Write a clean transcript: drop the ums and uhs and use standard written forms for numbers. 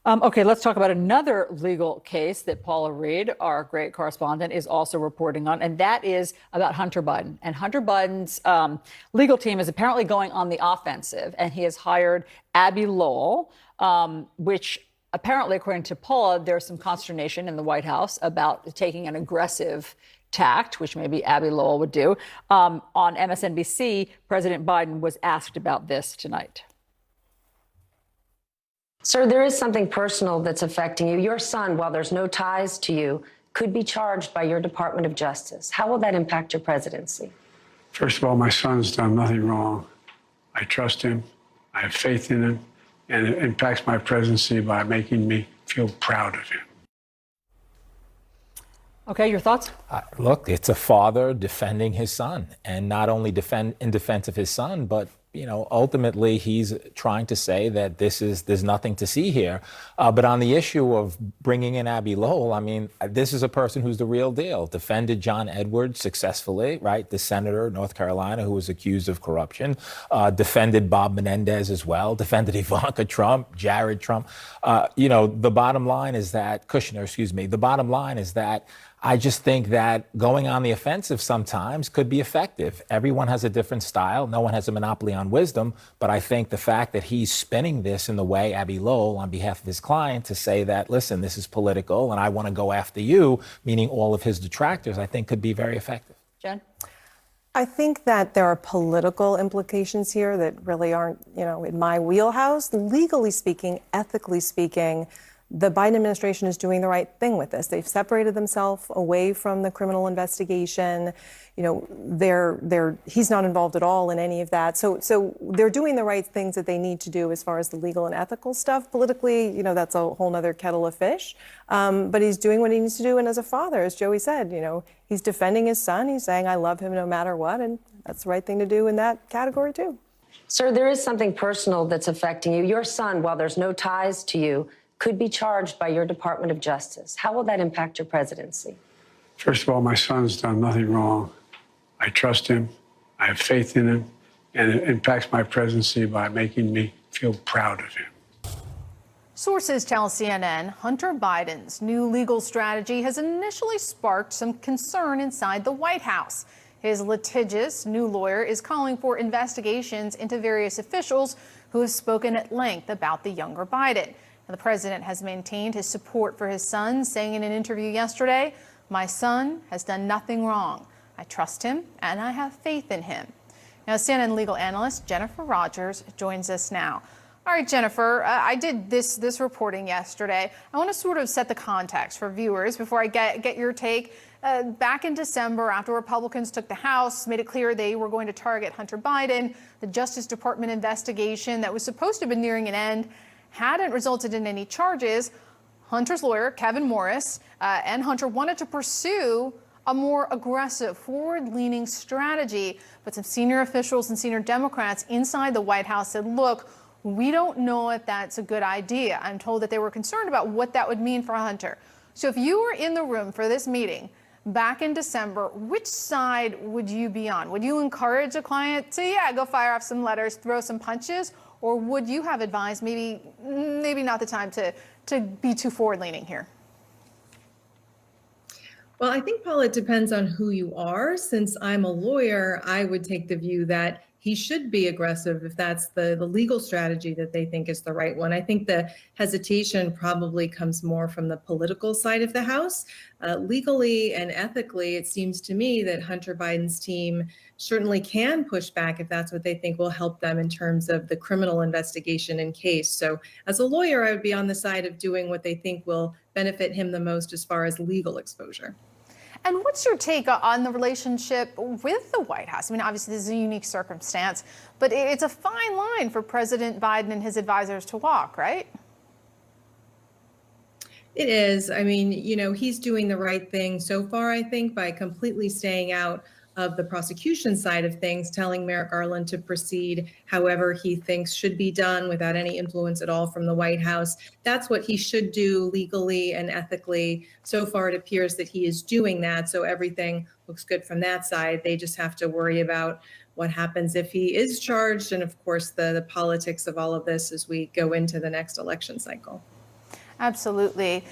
Okay, let's talk about another legal case that Paula Reed, our great correspondent, is also reporting on, and that is about Hunter Biden. And Hunter Biden's legal team is apparently going on the offensive, and he has hired Abbe Lowell, which apparently, according to Paula, there's some consternation in the White House about taking an aggressive tact, which maybe Abbe Lowell would do. On MSNBC, President Biden was asked about this tonight. Sir, there is something personal that's affecting you. Your son, while there's no ties to you, could be charged by your Department of Justice. How will that impact your presidency? First of all, my son's done nothing wrong. I trust him. I have faith in him. And it impacts my presidency by making me feel proud of him. Okay, your thoughts? Look, it's a father defending his son, and not only in defense of his son, but ultimately he's trying to say that there's nothing to see here. But on the issue of bringing in Abbe Lowell, I mean, this is a person who's the real deal. Defended John Edwards successfully, right? The senator of North Carolina who was accused of corruption. Defended Bob Menendez as well. Defended Ivanka Trump, Jared Trump. The bottom line is that Kushner, excuse me. The bottom line is that I just think that going on the offensive sometimes could be effective. Everyone has a different style. No one has a monopoly on wisdom. But I think the fact that he's spinning this in the way, Abbe Lowell, on behalf of his client, to say that, listen, this is political and I want to go after you, meaning all of his detractors, I think could be very effective. Jen? I think that there are political implications here that really aren't, in my wheelhouse. Legally speaking, ethically speaking, the Biden administration is doing the right thing with this. They've separated themselves away from the criminal investigation. He's not involved at all in any of that. So they're doing the right things that they need to do as far as the legal and ethical stuff. Politically, that's a whole nother kettle of fish. But he's doing what he needs to do. And as a father, as Joey said, he's defending his son. He's saying, I love him no matter what. And that's the right thing to do in that category, too. Sir, there is something personal that's affecting you. Your son, while there's no ties to you, could be charged by your Department of Justice. How will that impact your presidency? First of all, my son's done nothing wrong. I trust him. I have faith in him. And it impacts my presidency by making me feel proud of him. Sources tell CNN Hunter Biden's new legal strategy has initially sparked some concern inside the White House. His litigious new lawyer is calling for investigations into various officials who have spoken at length about the younger Biden. Now, the president has maintained his support for his son, saying in an interview yesterday, "My son has done nothing wrong. I trust him and I have faith in him." Now, CNN legal analyst Jennifer Rogers joins us now. All right, Jennifer, I did this reporting yesterday. I want to sort of set the context for viewers before I get your take. Back in December, after Republicans took the House, made it clear they were going to target Hunter Biden, the Justice Department investigation that was supposed to have been nearing an end hadn't resulted in any charges. Hunter's lawyer, Kevin Morris, and Hunter wanted to pursue a more aggressive, forward-leaning strategy. But some senior officials and senior Democrats inside the White House said, look, we don't know if that's a good idea. I'm told that they were concerned about what that would mean for Hunter. So if you were in the room for this meeting back in December, which side would you be on? Would you encourage a client to, go fire off some letters, throw some punches? Or would you have advised maybe not the time to be too forward-leaning here? Well, I think, Paul, it depends on who you are. Since I'm a lawyer, I would take the view that he should be aggressive if that's the legal strategy that they think is the right one. I think the hesitation probably comes more from the political side of the House. Legally and ethically, it seems to me that Hunter Biden's team certainly can push back if that's what they think will help them in terms of the criminal investigation and case. So as a lawyer, I would be on the side of doing what they think will benefit him the most as far as legal exposure. And what's your take on the relationship with the White House? I mean, obviously, this is a unique circumstance, but it's a fine line for President Biden and his advisors to walk, right? It is. I mean, he's doing the right thing so far, I think, by completely staying out of the prosecution side of things, telling Merrick Garland to proceed however he thinks should be done without any influence at all from the White House. That's what he should do legally and ethically. So far, it appears that he is doing that. So everything looks good from that side. They just have to worry about what happens if he is charged. And of course, the politics of all of this as we go into the next election cycle. Absolutely.